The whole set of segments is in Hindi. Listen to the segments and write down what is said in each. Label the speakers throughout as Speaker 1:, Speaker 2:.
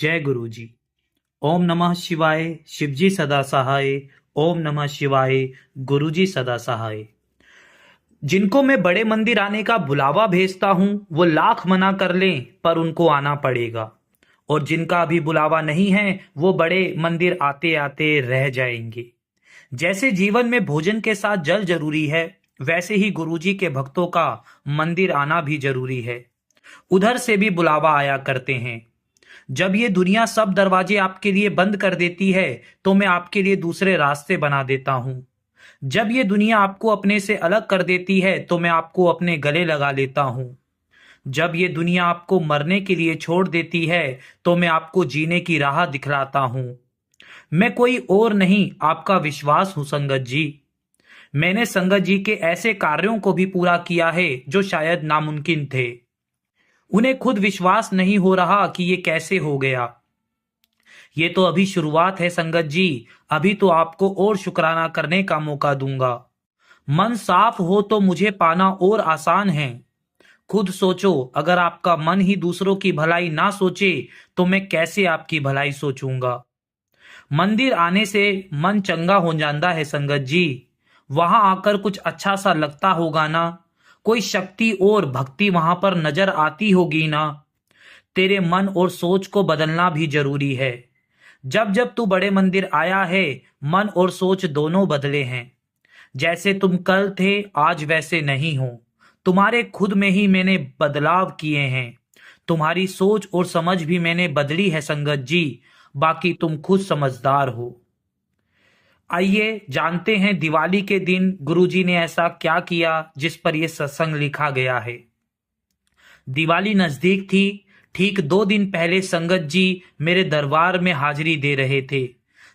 Speaker 1: जय गुरु जी। ओम नमः शिवाय। शिवजी सदा सहाय। ओम नमः शिवाय। गुरु जी सदा सहाय। जिनको मैं बड़े मंदिर आने का बुलावा भेजता हूं वो लाख मना कर लें पर उनको आना पड़ेगा, और जिनका अभी बुलावा नहीं है वो बड़े मंदिर आते आते रह जाएंगे। जैसे जीवन में भोजन के साथ जल जरूरी है, वैसे ही गुरुजी के भक्तों का मंदिर आना भी जरूरी है। उधर से भी बुलावा आया करते हैं। जब ये दुनिया सब दरवाजे आपके लिए बंद कर देती है तो मैं आपके लिए दूसरे रास्ते बना देता हूं। जब ये दुनिया आपको अपने से अलग कर देती है तो मैं आपको अपने गले लगा लेता हूं। जब ये दुनिया आपको मरने के लिए छोड़ देती है तो मैं आपको जीने की राह दिखलाता हूं। मैं कोई और नहीं, आपका विश्वास हूं संगत जी। मैंने संगत जी के ऐसे कार्यों को भी पूरा किया है जो शायद नामुमकिन थे। उन्हें खुद विश्वास नहीं हो रहा कि ये कैसे हो गया। ये तो अभी शुरुआत है संगत जी। अभी तो आपको और शुक्राना करने का मौका दूंगा। मन साफ हो तो मुझे पाना और आसान है। खुद सोचो, अगर आपका मन ही दूसरों की भलाई ना सोचे तो मैं कैसे आपकी भलाई सोचूंगा। मंदिर आने से मन चंगा हो जाता है संगत जी। वहां आकर कुछ अच्छा सा लगता होगा ना। कोई शक्ति और भक्ति वहां पर नजर आती होगी ना। तेरे मन और सोच को बदलना भी जरूरी है। जब जब तू बड़े मंदिर आया है मन और सोच दोनों बदले हैं। जैसे तुम कल थे आज वैसे नहीं हो। तुम्हारे खुद में ही मैंने बदलाव किए हैं। तुम्हारी सोच और समझ भी मैंने बदली है संगत जी। बाकी तुम खुद समझदार हो। आइए जानते हैं दिवाली के दिन गुरुजी ने ऐसा क्या किया जिस पर यह सत्संग लिखा गया है। दिवाली नजदीक थी। ठीक 2 दिन पहले संगत जी मेरे दरबार में हाजिरी दे रहे थे।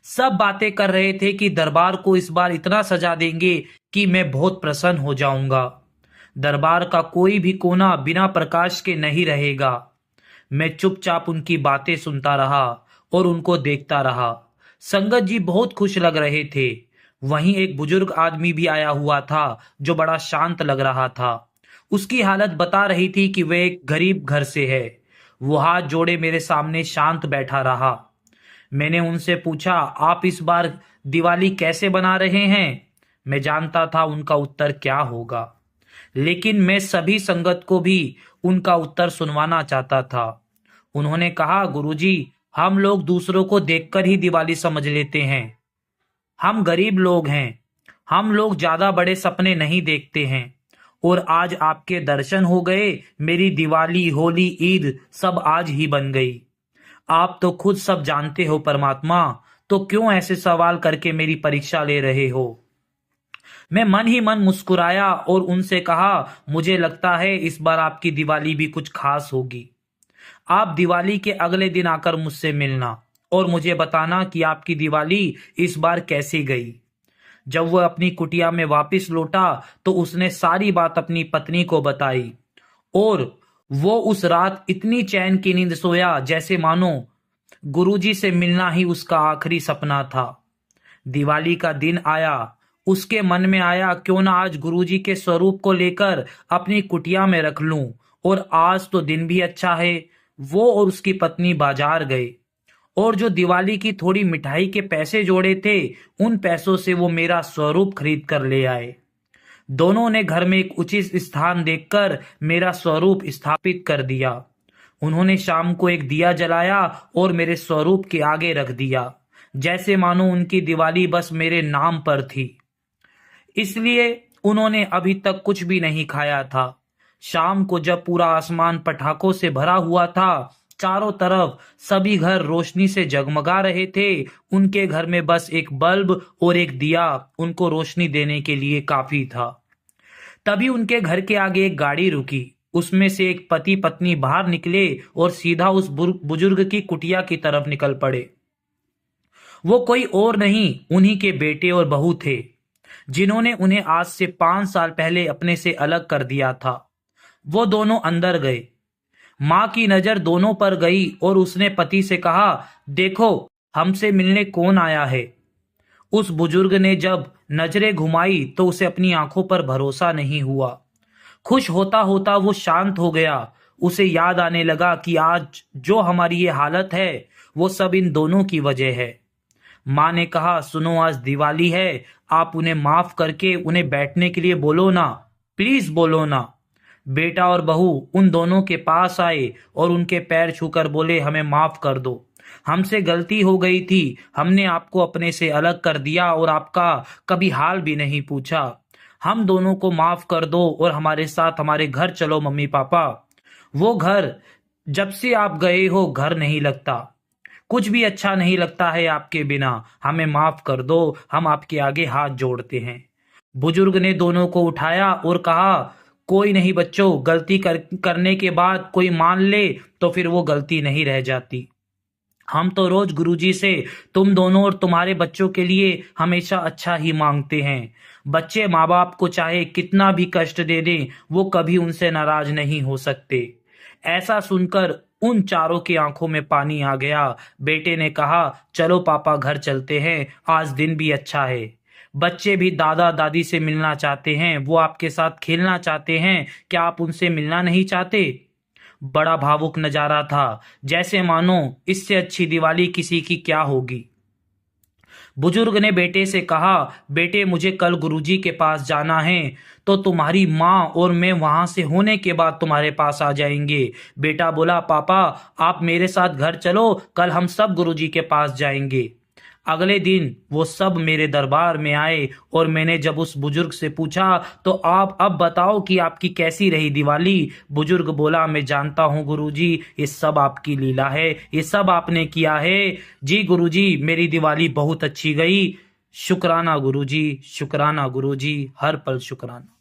Speaker 1: सब बातें कर रहे थे कि दरबार को इस बार इतना सजा देंगे कि मैं बहुत प्रसन्न हो जाऊंगा। दरबार का कोई भी कोना बिना प्रकाश के नहीं रहेगा। मैं चुपचाप उनकी बातें सुनता रहा और उनको देखता रहा। संगत जी बहुत खुश लग रहे थे। वहीं एक बुजुर्ग आदमी भी आया हुआ था जो बड़ा शांत लग रहा था। उसकी हालत बता रही थी कि वह एक गरीब घर से है। वो हाथ जोड़े मेरे सामने शांत बैठा रहा। मैंने उनसे पूछा, आप इस बार दिवाली कैसे बना रहे हैं? मैं जानता था उनका उत्तर क्या होगा, लेकिन मैं सभी संगत को भी उनका उत्तर सुनवाना चाहता था। उन्होंने कहा, गुरुजी, हम लोग दूसरों को देखकर ही दिवाली समझ लेते हैं। हम गरीब लोग हैं। हम लोग ज्यादा बड़े सपने नहीं देखते हैं। और आज आपके दर्शन हो गए। मेरी दिवाली, होली, ईद सब आज ही बन गई। आप तो खुद सब जानते हो परमात्मा, तो क्यों ऐसे सवाल करके मेरी परीक्षा ले रहे हो? मैं मन ही मन मुस्कुराया और उनसे कहा, मुझे लगता है इस बार आपकी दिवाली भी कुछ खास होगी। आप दिवाली के अगले दिन आकर मुझसे मिलना और मुझे बताना कि आपकी दिवाली इस बार कैसी गई। जब वह अपनी कुटिया में वापस लौटा तो उसने सारी बात अपनी पत्नी को बताई, और वो उस रात इतनी चैन की नींद सोया जैसे मानो गुरुजी से मिलना ही उसका आखिरी सपना था। दिवाली का दिन आया। उसके मन में आया, क्यों ना आज गुरुजी के स्वरूप को लेकर अपनी कुटिया में रख लूं। और आज तो दिन भी अच्छा है। वो और उसकी पत्नी बाजार गए और जो दिवाली की थोड़ी मिठाई के पैसे जोड़े थे उन पैसों से वो मेरा स्वरूप खरीद कर ले आए। दोनों ने घर में एक उचित स्थान देखकर मेरा स्वरूप स्थापित कर दिया। उन्होंने शाम को एक दिया जलाया और मेरे स्वरूप के आगे रख दिया, जैसे मानो उनकी दिवाली बस मेरे नाम पर थी। इसलिए उन्होंने अभी तक कुछ भी नहीं खाया था। शाम को जब पूरा आसमान पटाखों से भरा हुआ था, चारों तरफ सभी घर रोशनी से जगमगा रहे थे, उनके घर में बस एक बल्ब और एक दिया उनको रोशनी देने के लिए काफी था। तभी उनके घर के आगे एक गाड़ी रुकी। उसमें से एक पति पत्नी बाहर निकले और सीधा उस बुजुर्ग की कुटिया की तरफ निकल पड़े। वो कोई और नहीं, उन्हीं के बेटे और बहू थे, जिन्होंने उन्हें आज से 5 साल पहले अपने से अलग कर दिया था। वो दोनों अंदर गए। मां की नजर दोनों पर गई और उसने पति से कहा, देखो हमसे मिलने कौन आया है। उस बुजुर्ग ने जब नजरें घुमाई तो उसे अपनी आंखों पर भरोसा नहीं हुआ। खुश होता होता वो शांत हो गया उसे याद आने लगा कि आज जो हमारी ये हालत है वो सब इन दोनों की वजह है। माँ ने कहा, सुनो आज दिवाली है, आप उन्हें माफ करके उन्हें बैठने के लिए बोलो ना, प्लीज बोलो ना। बेटा और बहू उन दोनों के पास आए और उनके पैर छूकर बोले, हमें माफ कर दो, हमसे गलती हो गई थी, हमने आपको अपने से अलग कर दिया और आपका कभी हाल भी नहीं पूछा। हम दोनों को माफ कर दो और हमारे साथ हमारे घर चलो मम्मी पापा। वो घर जब से आप गए हो घर नहीं लगता, कुछ भी अच्छा नहीं लगता है आपके बिना, हमें माफ कर दो, हम आपके आगे हाथ जोड़ते हैं। बुजुर्ग ने दोनों को उठाया और कहा, कोई नहीं बच्चों, गलती करने के बाद कोई मान ले तो फिर वो गलती नहीं रह जाती। हम तो रोज गुरुजी से तुम दोनों और तुम्हारे बच्चों के लिए हमेशा अच्छा ही मांगते हैं। बच्चे माँ बाप को चाहे कितना भी कष्ट दे दें, वो कभी उनसे नाराज नहीं हो सकते। ऐसा सुनकर उन चारों की आंखों में पानी आ गया। बेटे ने कहा, चलो पापा घर चलते हैं, आज दिन भी अच्छा है। बच्चे भी दादा दादी से मिलना चाहते हैं, वो आपके साथ खेलना चाहते हैं, क्या आप उनसे मिलना नहीं चाहते? बड़ा भावुक नजारा था, जैसे मानो इससे अच्छी दिवाली किसी की क्या होगी। बुजुर्ग ने बेटे से कहा, बेटे मुझे कल गुरुजी के पास जाना है, तो तुम्हारी माँ और मैं वहां से होने के बाद तुम्हारे पास आ जाएंगे। बेटा बोला, पापा आप मेरे साथ घर चलो, कल हम सब गुरुजी के पास जाएंगे। अगले दिन वो सब मेरे दरबार में आए और मैंने जब उस बुजुर्ग से पूछा, तो आप अब बताओ कि आपकी कैसी रही दिवाली? बुजुर्ग बोला, मैं जानता हूँ गुरुजी, ये सब आपकी लीला है, ये सब आपने किया है। जी गुरुजी, मेरी दिवाली बहुत अच्छी गई। शुक्राना गुरुजी, शुक्राना गुरुजी, हर पल शुक्राना।